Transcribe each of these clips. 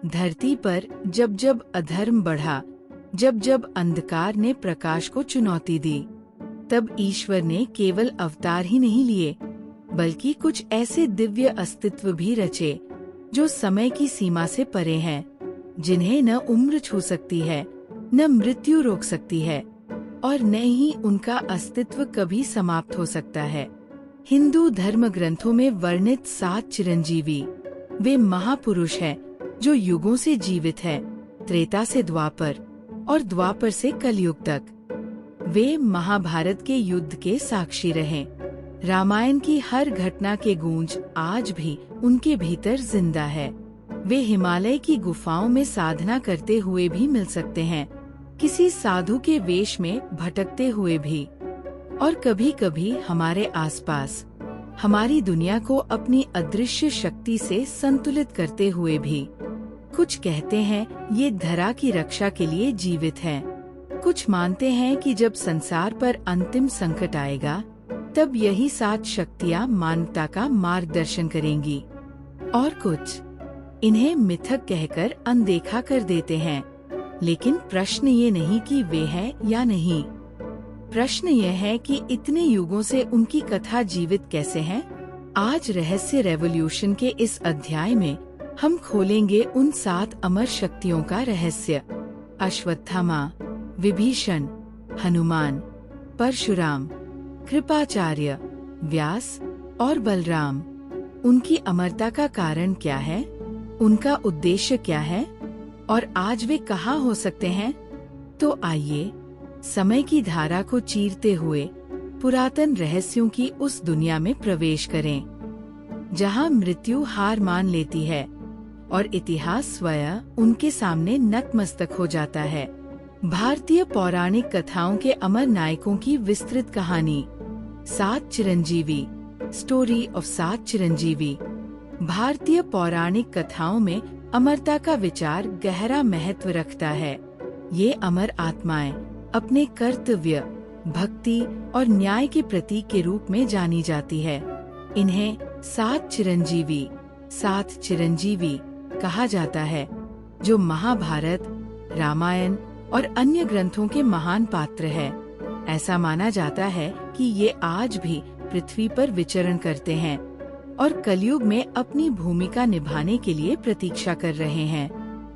धरती पर जब जब अधर्म बढ़ा, जब जब अंधकार ने प्रकाश को चुनौती दी, तब ईश्वर ने केवल अवतार ही नहीं लिए, बल्कि कुछ ऐसे दिव्य अस्तित्व भी रचे जो समय की सीमा से परे हैं, जिन्हें न उम्र छू सकती है, न मृत्यु रोक सकती है, और न ही उनका अस्तित्व कभी समाप्त हो सकता है। हिंदू धर्म ग्रंथों में वर्णित 7 चिरंजीवी वे महापुरुष हैं जो युगों से जीवित हैं, त्रेता से द्वापर और द्वापर से कलयुग तक। वे महाभारत के युद्ध के साक्षी रहे। रामायण की हर घटना के गूंज आज भी उनके भीतर जिंदा है। वे हिमालय की गुफाओं में साधना करते हुए भी मिल सकते हैं, किसी साधु के वेश में भटकते हुए भी, और कभी कभी हमारे आसपास हमारी दुनिया को अपनी अदृश्य शक्ति से संतुलित करते हुए भी। कुछ कहते हैं ये धरा की रक्षा के लिए जीवित हैं। कुछ मानते हैं कि जब संसार पर अंतिम संकट आएगा, तब यही 7 शक्तियाँ मानवता का मार्गदर्शन करेंगी। और कुछ इन्हें मिथक कहकर अनदेखा कर देते हैं। लेकिन प्रश्न ये नहीं कि वे हैं या नहीं, प्रश्न यह है कि इतने युगों से उनकी कथा जीवित कैसे है। आज रहस्य रेवोल्यूशन के इस अध्याय में हम खोलेंगे उन 7 अमर शक्तियों का रहस्य। अश्वत्थामा, विभीषण, हनुमान, परशुराम, कृपाचार्य, व्यास और बलराम। उनकी अमरता का कारण क्या है, उनका उद्देश्य क्या है, और आज वे कहाँ हो सकते हैं। तो आइए समय की धारा को चीरते हुए पुरातन रहस्यों की उस दुनिया में प्रवेश करें, जहां मृत्यु हार मान लेती है और इतिहास स्वयं उनके सामने नतमस्तक हो जाता है। भारतीय पौराणिक कथाओं के अमर नायकों की विस्तृत कहानी। 7 चिरंजीवी, स्टोरी ऑफ 7 चिरंजीवी। भारतीय पौराणिक कथाओं में अमरता का विचार गहरा महत्व रखता है। ये अमर आत्माएं अपने कर्तव्य, भक्ति और न्याय के प्रतीक के रूप में जानी जाती है। इन्हें 7 चिरंजीवी कहा जाता है, जो महाभारत, रामायण और अन्य ग्रंथों के महान पात्र हैं। ऐसा माना जाता है कि ये आज भी पृथ्वी पर विचरण करते हैं और कलयुग में अपनी भूमिका निभाने के लिए प्रतीक्षा कर रहे हैं।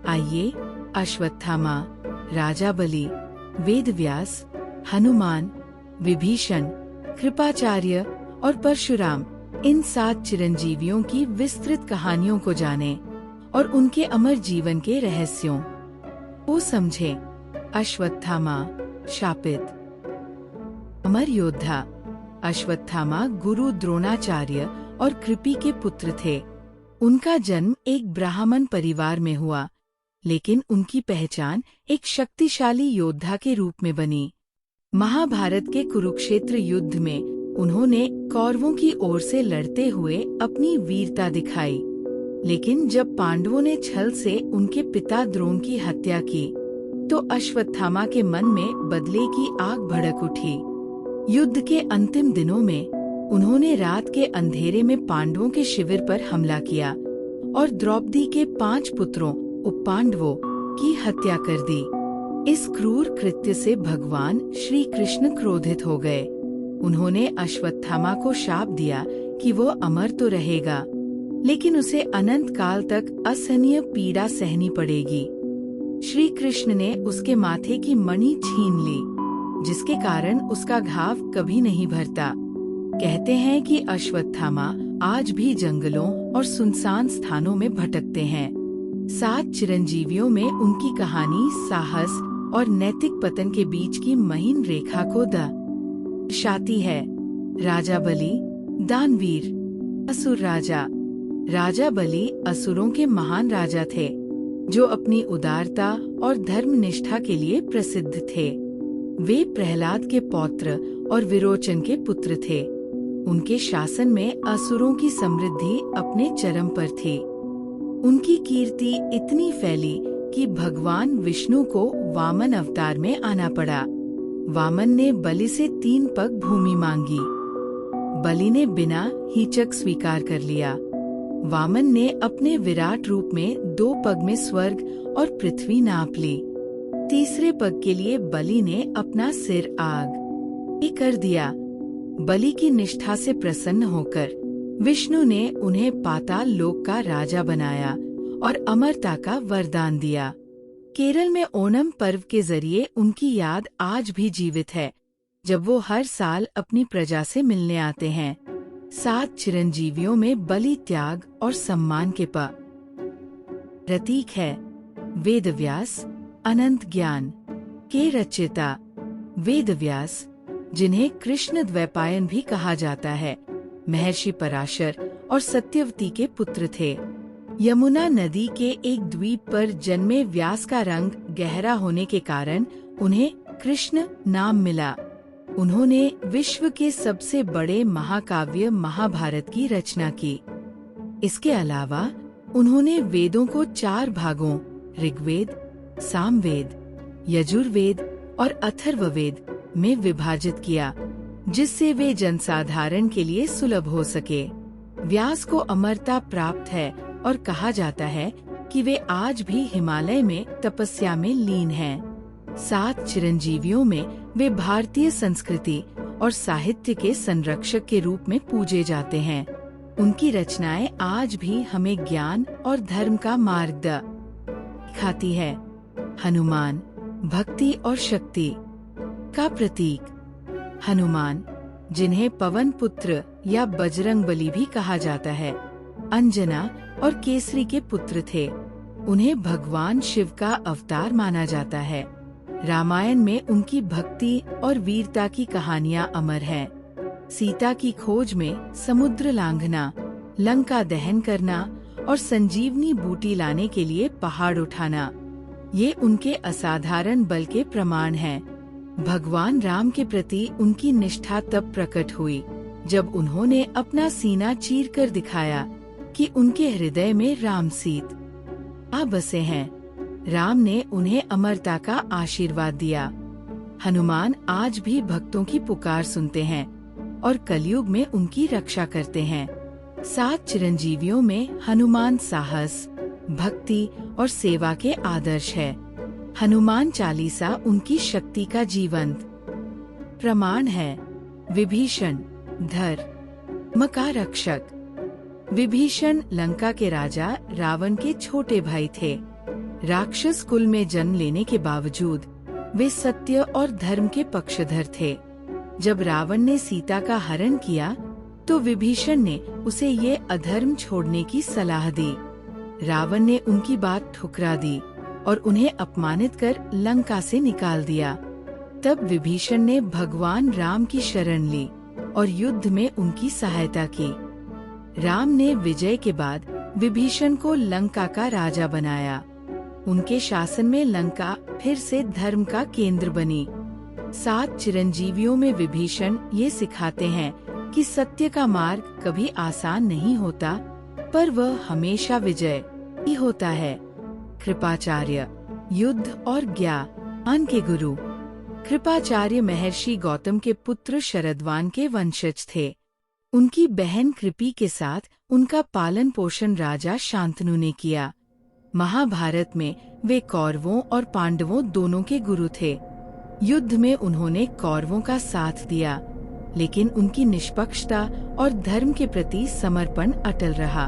आइए अश्वत्थामा, राजा बलि, वेदव्यास, हनुमान, विभीषण, कृपाचार्य और परशुराम, इन 7 चिरंजीवियों की विस्तृत कहानियों को जानें और उनके अमर जीवन के रहस्यों को समझें। अश्वत्थामा, शापित अमर योद्धा। अश्वत्थामा गुरु द्रोणाचार्य और कृपि के पुत्र थे। उनका जन्म एक ब्राह्मण परिवार में हुआ, लेकिन उनकी पहचान एक शक्तिशाली योद्धा के रूप में बनी। महाभारत के कुरुक्षेत्र युद्ध में उन्होंने कौरवों की ओर से लड़ते हुए अपनी वीरता दिखाई। लेकिन जब पांडवों ने छल से उनके पिता द्रोण की हत्या की, तो अश्वत्थामा के मन में बदले की आग भड़क उठी। युद्ध के अंतिम दिनों में उन्होंने रात के अंधेरे में पांडवों के शिविर पर हमला किया और द्रौपदी के 5 पुत्रों उपपांडवों की हत्या कर दी। इस क्रूर कृत्य से भगवान श्री कृष्ण क्रोधित हो गए। उन्होंने अश्वत्थामा को शाप दिया कि वो अमर तो रहेगा, लेकिन उसे अनंत काल तक असहनीय पीड़ा सहनी पड़ेगी। श्री कृष्ण ने उसके माथे की मणि छीन ली, जिसके कारण उसका घाव कभी नहीं भरता। कहते हैं कि अश्वत्थामा आज भी जंगलों और सुनसान स्थानों में भटकते हैं। 7 चिरंजीवियों में उनकी कहानी साहस और नैतिक पतन के बीच की महीन रेखा को दर्शाती है। राजा बलि, दानवीर, असुर राजा। राजा बलि असुरों के महान राजा थे, जो अपनी उदारता और धर्मनिष्ठा के लिए प्रसिद्ध थे। वे प्रहलाद के पौत्र और विरोचन के पुत्र थे। उनके शासन में असुरों की समृद्धि अपने चरम पर थी। उनकी कीर्ति इतनी फैली कि भगवान विष्णु को वामन अवतार में आना पड़ा। वामन ने बलि से 3 पग भूमि मांगी। बलि ने बिना हिचक स्वीकार कर लिया। वामन ने अपने विराट रूप में 2 पग में स्वर्ग और पृथ्वी नाप ली। तीसरे पग के लिए बलि ने अपना सिर आग कर दिया। बलि की निष्ठा से प्रसन्न होकर विष्णु ने उन्हें पाताल लोक का राजा बनाया और अमरता का वरदान दिया। केरल में ओणम पर्व के जरिए उनकी याद आज भी जीवित है, जब वो हर साल अपनी प्रजा से मिलने आते हैं। 7 चिरंजीवियों में बलि त्याग और सम्मान के प्रतीक है। वेदव्यास, अनंत ज्ञान के रचयिता वेदव्यास, जिन्हें कृष्ण द्वैपायन भी कहा जाता है, महर्षि पराशर और सत्यवती के पुत्र थे। यमुना नदी के एक द्वीप पर जन्मे व्यास का रंग गहरा होने के कारण उन्हें कृष्ण नाम मिला। उन्होंने विश्व के सबसे बड़े महाकाव्य महाभारत की रचना की। इसके अलावा उन्होंने वेदों को 4 भागों ऋग्वेद, सामवेद, यजुर्वेद और अथर्ववेद में विभाजित किया, जिससे वे जनसाधारण के लिए सुलभ हो सके। व्यास को अमरता प्राप्त है और कहा जाता है कि वे आज भी हिमालय में तपस्या में लीन हैं। 7 चिरंजीवियों में वे भारतीय संस्कृति और साहित्य के संरक्षक के रूप में पूजे जाते हैं। उनकी रचनाएं आज भी हमें ज्ञान और धर्म का मार्ग दिखाती है। हनुमान, भक्ति और शक्ति का प्रतीक। हनुमान, जिन्हें पवन पुत्र या बजरंगबली भी कहा जाता है, अंजना और केसरी के पुत्र थे। उन्हें भगवान शिव का अवतार माना जाता है। रामायण में उनकी भक्ति और वीरता की कहानियां अमर हैं। सीता की खोज में समुद्र लांघना, लंका दहन करना और संजीवनी बूटी लाने के लिए पहाड़ उठाना, ये उनके असाधारण बल के प्रमाण हैं। भगवान राम के प्रति उनकी निष्ठा तब प्रकट हुई जब उन्होंने अपना सीना चीरकर दिखाया कि उनके हृदय में राम सीत बसे हैं। राम ने उन्हें अमरता का आशीर्वाद दिया। हनुमान आज भी भक्तों की पुकार सुनते हैं और कलयुग में उनकी रक्षा करते हैं। 7 चिरंजीवियों में हनुमान साहस, भक्ति और सेवा के आदर्श है। हनुमान चालीसा उनकी शक्ति का जीवंत प्रमाण है। विभीषण, धर्म का रक्षक। विभीषण लंका के राजा रावण के छोटे भाई थे। राक्षस कुल में जन्म लेने के बावजूद वे सत्य और धर्म के पक्षधर थे। जब रावण ने सीता का हरण किया तो विभीषण ने उसे ये अधर्म छोड़ने की सलाह दी। रावण ने उनकी बात ठुकरा दी और उन्हें अपमानित कर लंका से निकाल दिया। तब विभीषण ने भगवान राम की शरण ली और युद्ध में उनकी सहायता की। राम ने विजय के बाद विभीषण को लंका का राजा बनाया। उनके शासन में लंका फिर से धर्म का केंद्र बनी। 7 चिरंजीवियों में विभीषण ये सिखाते हैं कि सत्य का मार्ग कभी आसान नहीं होता, पर वह हमेशा विजय ही होता है। कृपाचार्य, युद्ध और ज्ञान के गुरु। कृपाचार्य महर्षि गौतम के पुत्र शरद्वान के वंशज थे। उनकी बहन कृपी के साथ उनका पालन पोषण राजा शांतनु ने किया। महाभारत में वे कौरवों और पांडवों दोनों के गुरु थे। युद्ध में उन्होंने कौरवों का साथ दिया, लेकिन उनकी निष्पक्षता और धर्म के प्रति समर्पण अटल रहा।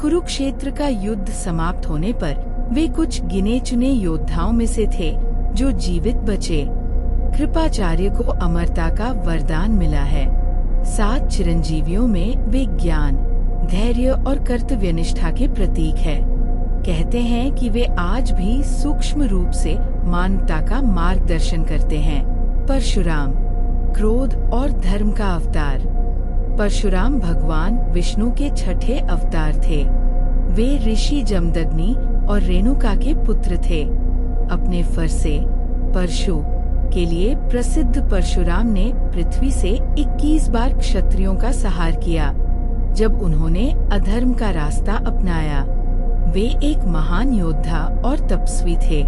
कुरुक्षेत्र का युद्ध समाप्त होने पर वे कुछ गिने चुने योद्धाओं में से थे जो जीवित बचे। कृपाचार्य को अमरता का वरदान मिला है। 7 चिरंजीवियों में वे ज्ञान, धैर्य और कर्तव्यनिष्ठा के प्रतीक है। कहते हैं कि वे आज भी सूक्ष्म रूप से मानवता का मार्गदर्शन करते हैं। परशुराम, क्रोध और धर्म का अवतार। परशुराम भगवान विष्णु के 6ठे अवतार थे। वे ऋषि जमदग्नि और रेणुका के पुत्र थे। अपने फरसे परशु के लिए प्रसिद्ध परशुराम ने पृथ्वी से 21 बार क्षत्रियों का संहार किया जब उन्होंने अधर्म का रास्ता अपनाया। वे एक महान योद्धा और तपस्वी थे।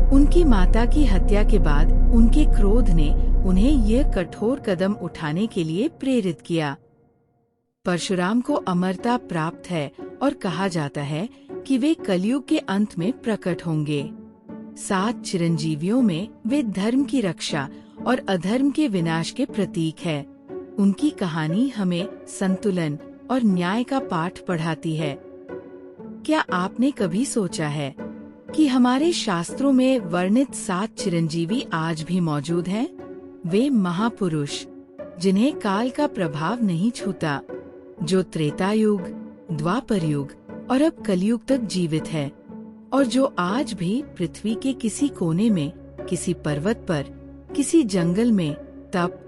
उनकी माता की हत्या के बाद उनके क्रोध ने उन्हें यह कठोर कदम उठाने के लिए प्रेरित किया। परशुराम को अमरता प्राप्त है और कहा जाता है कि वे कलयुग के अंत में प्रकट होंगे। 7 चिरंजीवियों में वे धर्म की रक्षा और अधर्म के विनाश के प्रतीक है। उनकी कहानी हमें संतुलन और न्याय का पाठ पढ़ाती है। क्या आपने कभी सोचा है कि हमारे शास्त्रों में वर्णित 7 चिरंजीवी आज भी मौजूद हैं? वे महापुरुष जिन्हें काल का प्रभाव नहीं छूता, जो त्रेता युग, द्वापर युग और अब कलयुग तक जीवित है, और जो आज भी पृथ्वी के किसी कोने में, किसी पर्वत पर, किसी जंगल में तप,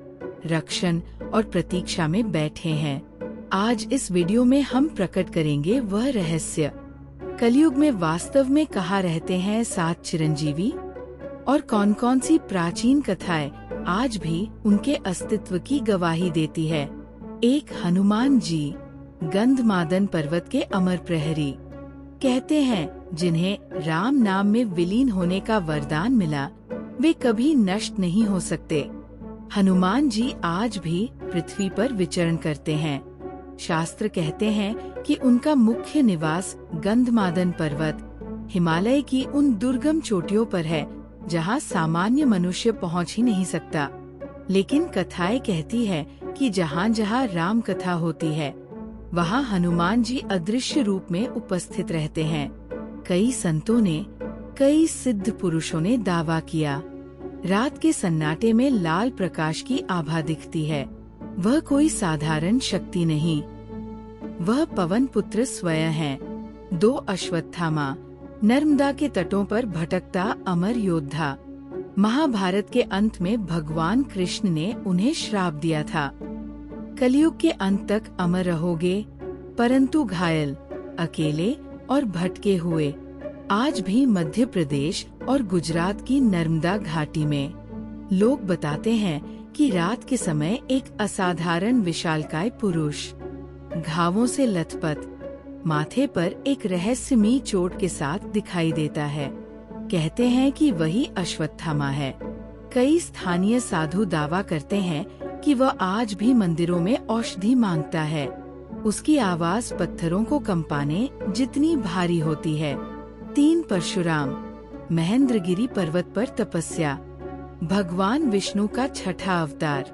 रक्षण और प्रतीक्षा में बैठे हैं। आज इस वीडियो में हम प्रकट करेंगे वह रहस्य, कलयुग में वास्तव में कहाँ रहते हैं 7 चिरंजीवी, और कौन कौन सी प्राचीन कथाएं आज भी उनके अस्तित्व की गवाही देती है। एक हनुमान जी, गंधमादन पर्वत के अमर प्रहरी। कहते हैं जिन्हें राम नाम में विलीन होने का वरदान मिला, वे कभी नष्ट नहीं हो सकते। हनुमान जी आज भी पृथ्वी पर विचरण करते हैं। शास्त्र कहते हैं कि उनका मुख्य निवास गंधमादन पर्वत, हिमालय की उन दुर्गम चोटियों पर है जहां सामान्य मनुष्य पहुंच ही नहीं सकता। लेकिन कथाएं कहती है कि जहां जहां राम कथा होती है, वहां हनुमान जी अदृश्य रूप में उपस्थित रहते हैं। कई संतों ने, कई सिद्ध पुरुषों ने दावा किया, रात के सन्नाटे में लाल प्रकाश की आभा दिखती है। वह कोई साधारण शक्ति नहीं, वह पवन पुत्र स्वयं है। 2 अश्वत्थामा, नर्मदा के तटों पर भटकता अमर योद्धा। महाभारत के अंत में भगवान कृष्ण ने उन्हें श्राप दिया था, कलयुग के अंत तक अमर रहोगे, परंतु घायल, अकेले और भटके हुए आज भी मध्य प्रदेश और गुजरात की नर्मदा घाटी में। लोग बताते हैं कि रात के समय एक असाधारण विशालकाय पुरुष, घावों से लथपथ, माथे पर एक रहस्यमयी चोट के साथ दिखाई देता है। कहते हैं कि वही अश्वत्थामा है। कई स्थानीय साधु दावा करते हैं कि वह आज भी मंदिरों में औषधि मांगता है। उसकी आवाज पत्थरों को कंपाने जितनी भारी होती है। 3 परशुराम, महेंद्रगिरी पर्वत पर तपस्या, भगवान विष्णु का छठा अवतार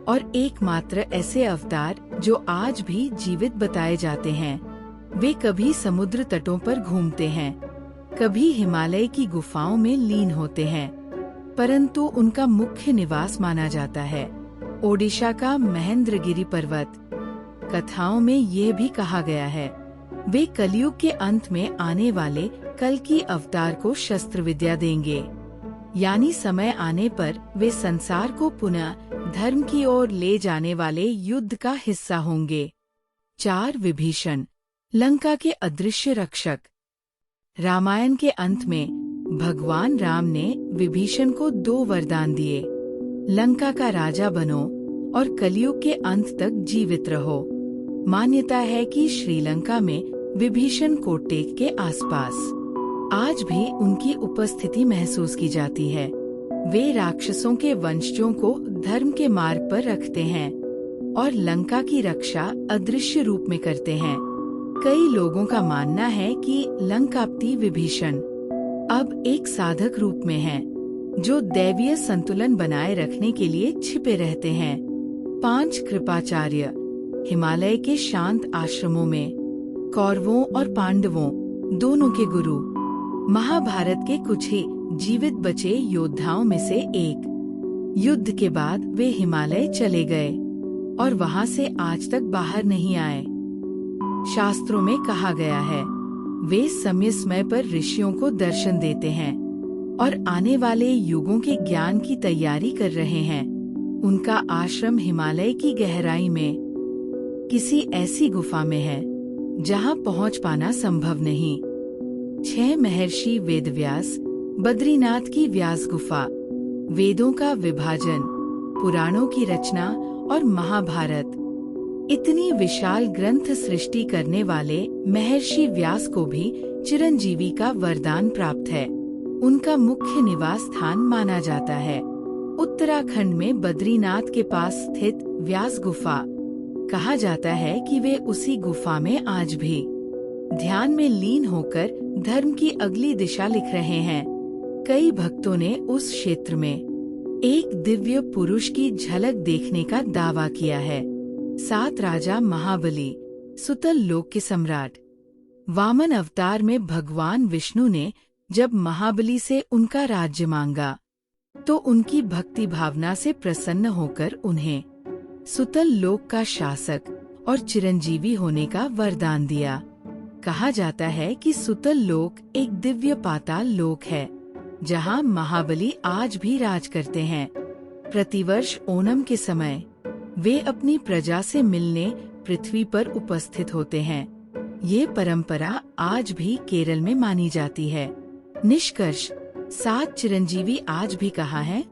और एकमात्र ऐसे अवतार जो आज भी जीवित बताए जाते हैं। वे कभी समुद्र तटों पर घूमते हैं, कभी हिमालय की गुफाओं में लीन होते हैं, परंतु उनका मुख्य निवास माना जाता है ओडिशा का महेंद्रगिरी पर्वत। कथाओं में ये भी कहा गया है, वे कलयुग के अंत में आने वाले कल की अवतार को शस्त्र विद्या देंगे, यानी समय आने पर वे संसार को पुनः धर्म की ओर ले जाने वाले युद्ध का हिस्सा होंगे। 4 विभीषण, लंका के अदृश्य रक्षक। रामायण के अंत में भगवान राम ने विभीषण को 2 वरदान दिए, लंका का राजा बनो और कलयुग के अंत तक जीवित रहो। मान्यता है कि श्रीलंका में विभीषण कोटटेक के आसपास आज भी उनकी उपस्थिति महसूस की जाती है। वे राक्षसों के वंशजों को धर्म के मार्ग पर रखते हैं और लंका की रक्षा अदृश्य रूप में करते हैं। कई लोगों का मानना है कि लंकापति विभीषण अब एक साधक रूप में हैं, जो दैवीय संतुलन बनाए रखने के लिए छिपे रहते हैं। 5 कृपाचार्य, हिमालय के शांत आश्रमों में कौरवों और पांडवों दोनों के गुरु, महाभारत के कुछ ही जीवित बचे योद्धाओं में से एक। युद्ध के बाद वे हिमालय चले गए और वहां से आज तक बाहर नहीं आए। शास्त्रों में कहा गया है, वे समय समय पर ऋषियों को दर्शन देते हैं और आने वाले युगों के ज्ञान की तैयारी कर रहे हैं। उनका आश्रम हिमालय की गहराई में किसी ऐसी गुफा में है जहां पहुंच पाना संभव नहीं। 6 महर्षि वेदव्यास, बद्रीनाथ की व्यास गुफा, वेदों का विभाजन, पुराणों की रचना और महाभारत, इतनी विशाल ग्रंथ सृष्टि करने वाले महर्षि व्यास को भी चिरंजीवी का वरदान प्राप्त है। उनका मुख्य निवास स्थान माना जाता है उत्तराखंड में बद्रीनाथ के पास स्थित व्यास गुफा। कहा जाता है कि वे उसी गुफा में आज भी ध्यान में लीन होकर धर्म की अगली दिशा लिख रहे हैं। कई भक्तों ने उस क्षेत्र में एक दिव्य पुरुष की झलक देखने का दावा किया है। 7 राजा महाबली, सुतल लोक के सम्राट। वामन अवतार में भगवान विष्णु ने जब महाबली से उनका राज्य मांगा, तो उनकी भक्ति भावना से प्रसन्न होकर उन्हें सुतल लोक का शासक और चिरंजीवी होने का वरदान दिया। कहा जाता है कि सुतल लोक एक दिव्य पाताल लोक है, जहां महाबली आज भी राज करते हैं। प्रतिवर्ष ओणम के समय वे अपनी प्रजा से मिलने पृथ्वी पर उपस्थित होते हैं। ये परंपरा आज भी केरल में मानी जाती है। निष्कर्ष, 7 चिरंजीवी आज भी कहाँ हैं?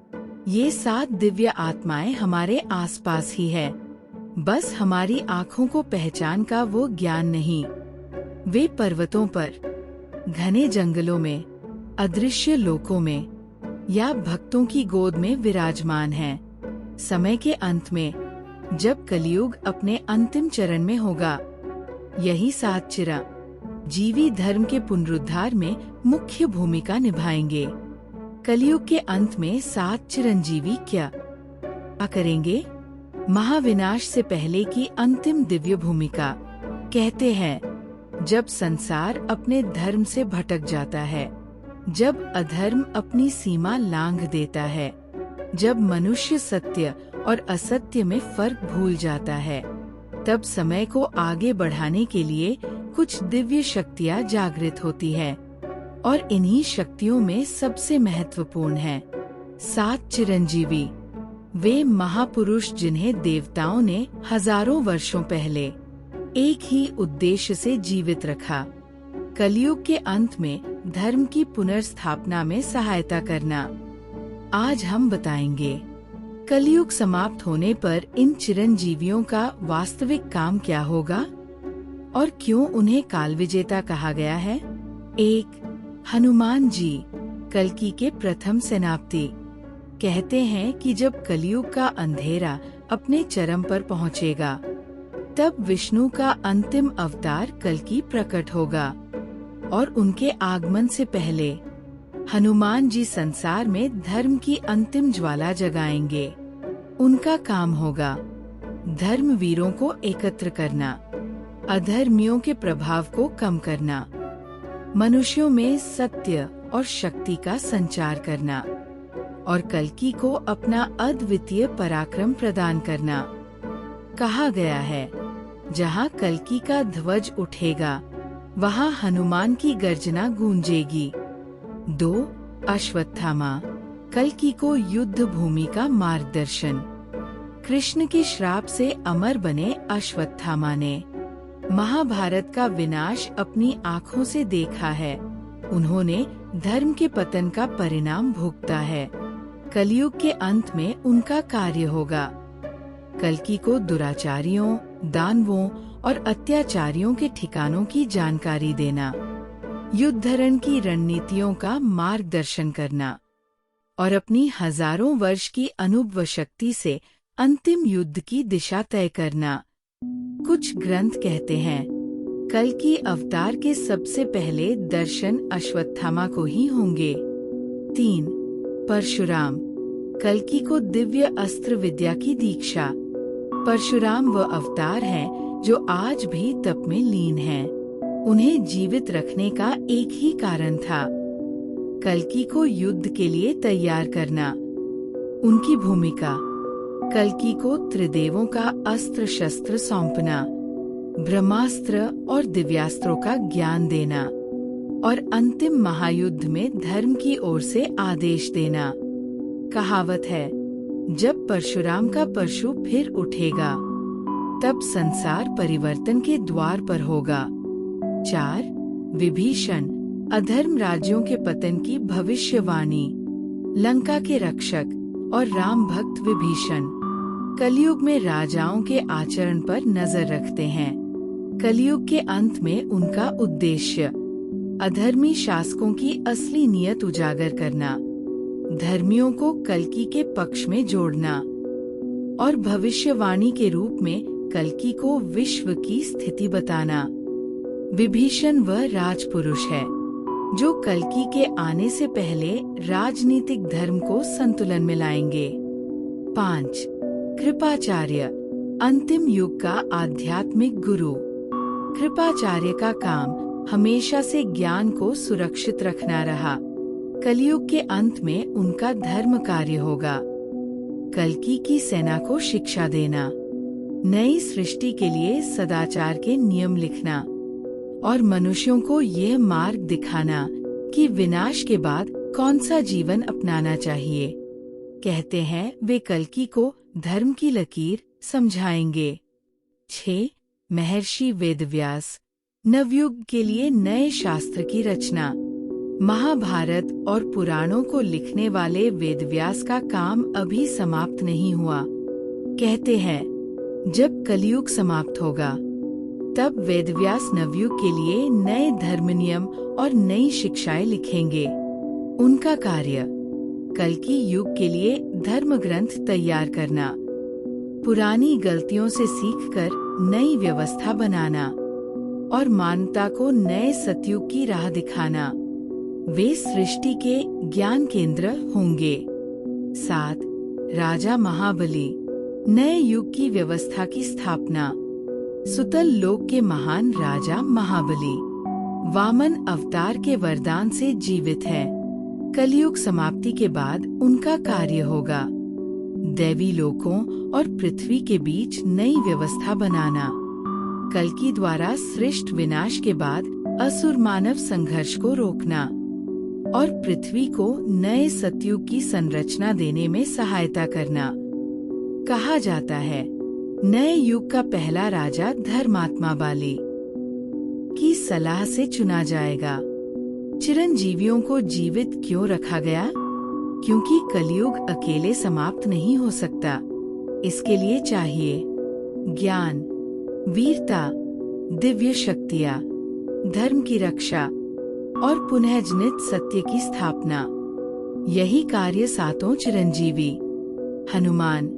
ये 7 दिव्य आत्माएं हमारे आसपास ही है। बस हमारी आँखों को पहचान का वो ज्ञान नहीं। वे पर्वतों पर, घने जंगलों में, अदृश्य लोकों में या भक्तों की गोद में विराजमान हैं। समय के अंत में, जब कलियुग अपने अंतिम चरण में होगा, यही 7 चिरंजीवी धर्म के पुनरुद्धार में मुख्य भूमिका निभाएंगे। कलियुग के अंत में 7 चिरंजीवी क्या करेंगे? महाविनाश से पहले की अंतिम दिव्य भूमिका। कहते हैं, जब संसार अपने धर्म से भटक जाता है, जब अधर्म अपनी सीमा लांघ देता है, जब मनुष्य सत्य और असत्य में फर्क भूल जाता है, तब समय को आगे बढ़ाने के लिए कुछ दिव्य शक्तियाँ जागृत होती है। और इन्हीं शक्तियों में सबसे महत्वपूर्ण है 7 चिरंजीवी। वे महापुरुष जिन्हें देवताओं ने हजारों वर्षों पहले एक ही उद्देश्य से जीवित रखा, कलियुग के अंत में धर्म की पुनर्स्थापना में सहायता करना। आज हम बताएंगे, कलियुग समाप्त होने पर इन चिरंजीवियों का वास्तविक काम क्या होगा और क्यों उन्हें काल विजेता कहा गया है। 1. हनुमान जी, कल्कि के प्रथम सेनापति। कहते हैं कि जब कलियुग का अंधेरा अपने चरम पर पहुंचेगा, तब विष्णु का अंतिम अवतार कल्कि प्रकट होगा और उनके आगमन से पहले हनुमान जी संसार में धर्म की अंतिम ज्वाला जगाएंगे। उनका काम होगा धर्मवीरों को एकत्र करना, अधर्मियों के प्रभाव को कम करना, मनुष्यों में सत्य और शक्ति का संचार करना और कल्कि को अपना अद्वितीय पराक्रम प्रदान करना। कहा गया है, जहाँ कल्कि का ध्वज उठेगा, वहाँ हनुमान की गर्जना गूंजेगी। 2. अश्वत्थामा, कल्कि को युद्ध भूमि का मार्गदर्शन। कृष्ण के श्राप से अमर बने अश्वत्थामा ने महाभारत का विनाश अपनी आँखों से देखा है। उन्होंने धर्म के पतन का परिणाम भुगता है। कलियुग के अंत में उनका कार्य होगा कल्कि को दुराचारियों, दानवों और अत्याचारियों के ठिकानों की जानकारी देना, युद्धरण की रणनीतियों का मार्गदर्शन करना और अपनी हजारों वर्ष की अनुभव शक्ति से अंतिम युद्ध की दिशा तय करना। कुछ ग्रंथ कहते हैं, कल्कि अवतार के सबसे पहले दर्शन अश्वत्थामा को ही होंगे। 3. परशुराम, कल्कि को दिव्य अस्त्र विद्या की दीक्षा। परशुराम वह अवतार हैं जो आज भी तप में लीन हैं। उन्हें जीवित रखने का एक ही कारण था, कल्कि को युद्ध के लिए तैयार करना। उनकी भूमिका, कल्कि को त्रिदेवों का अस्त्र शस्त्र सौंपना, ब्रह्मास्त्र और दिव्यास्त्रों का ज्ञान देना और अंतिम महायुद्ध में धर्म की ओर से आदेश देना। कहावत है, जब परशुराम का परशु फिर उठेगा, तब संसार परिवर्तन के द्वार पर होगा। 4. विभीषण, अधर्म राज्यों के पतन की भविष्यवाणी। लंका के रक्षक और राम भक्त विभीषण कलियुग में राजाओं के आचरण पर नजर रखते हैं। कलियुग के अंत में उनका उद्देश्य अधर्मी शासकों की असली नीयत उजागर करना, धर्मियों को कल्कि के पक्ष में जोड़ना और भविष्यवाणी के रूप में कल्कि को विश्व की स्थिति बताना। विभीषण वह राजपुरुष है जो कल्कि के आने से पहले राजनीतिक धर्म को संतुलन में लाएंगे। 5. कृपाचार्य, अंतिम युग का आध्यात्मिक गुरु। कृपाचार्य का काम हमेशा से ज्ञान को सुरक्षित रखना रहा। कलयुग के अंत में उनका धर्म कार्य होगा। कल्कि की सेना को शिक्षा देना, नई सृष्टि के लिए सदाचार के नियम लिखना और मनुष्यों को यह मार्ग दिखाना कि विनाश के बाद कौन सा जीवन अपनाना चाहिए। कहते हैं वे कल्कि को धर्म की लकीर समझाएंगे। 6. महर्षि वेदव्यास, नवयुग के लिए नए शास्त्र की रचना। महाभारत और पुराणों को लिखने वाले वेदव्यास का काम अभी समाप्त नहीं हुआ। कहते हैं जब कलयुग समाप्त होगा तब वेदव्यास नवयुग के लिए नए धर्म नियम और नई शिक्षाएं लिखेंगे। उनका कार्य कल्कि युग के लिए धर्म ग्रंथ तैयार करना, पुरानी गलतियों से सीखकर नई व्यवस्था बनाना और मानवता को नए सतयुग की राह दिखाना। वे सृष्टि के ज्ञान केंद्र होंगे। 7. राजा महाबली, नए युग की व्यवस्था की स्थापना। सुतल लोक के महान राजा महाबली वामन अवतार के वरदान से जीवित है। कलयुग समाप्ति के बाद उनका कार्य होगा दैवी लोकों और पृथ्वी के बीच नई व्यवस्था बनाना। कल्कि द्वारा सृष्ट विनाश के बाद असुर मानव संघर्ष को रोकना और पृथ्वी को नए सतयुग की संरचना देने में सहायता करना। कहा जाता है नए युग का पहला राजा धर्मात्मा बाली की सलाह से चुना जाएगा। चिरंजीवियों को जीवित क्यों रखा गया? क्योंकि कलयुग अकेले समाप्त नहीं हो सकता। इसके लिए चाहिए ज्ञान, वीरता, दिव्य शक्तियाँ, धर्म की रक्षा और पुनः जनित सत्य की स्थापना। यही कार्य सातों चिरंजीवी हनुमान,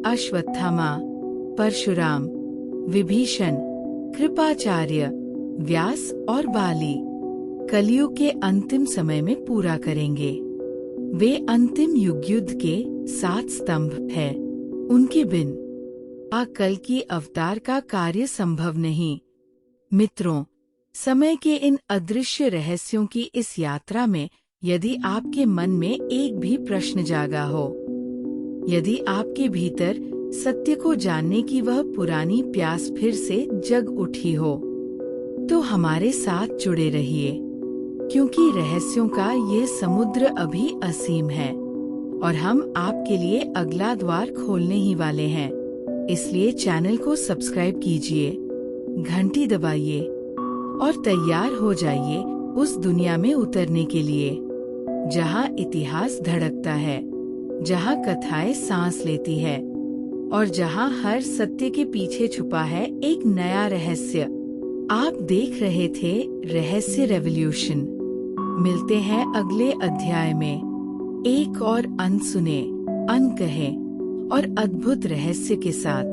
अश्वत्थामा, परशुराम, विभीषण, कृपाचार्य, व्यास और बाली कलयुग के अंतिम समय में पूरा करेंगे। वे अंतिम युग के 7 स्तंभ है। उनके बिन कल्कि अवतार का कार्य संभव नहीं। मित्रों, समय के इन अदृश्य रहस्यों की इस यात्रा में यदि आपके मन में एक भी प्रश्न जागा हो, यदि आपके भीतर सत्य को जानने की वह पुरानी प्यास फिर से जग उठी हो, तो हमारे साथ जुड़े रहिए, क्योंकि रहस्यों का ये समुद्र अभी असीम है और हम आपके लिए अगला द्वार खोलने ही वाले हैं। इसलिए चैनल को सब्सक्राइब कीजिए, घंटी दबाइए और तैयार हो जाइए उस दुनिया में उतरने के लिए जहां इतिहास धड़कता है, जहां कथाएं सांस लेती है और जहां हर सत्य के पीछे छुपा है एक नया रहस्य। आप देख रहे थे रहस्य रेवोल्यूशन। मिलते हैं अगले अध्याय में एक और अनसुने, अनकहे और अद्भुत रहस्य के साथ।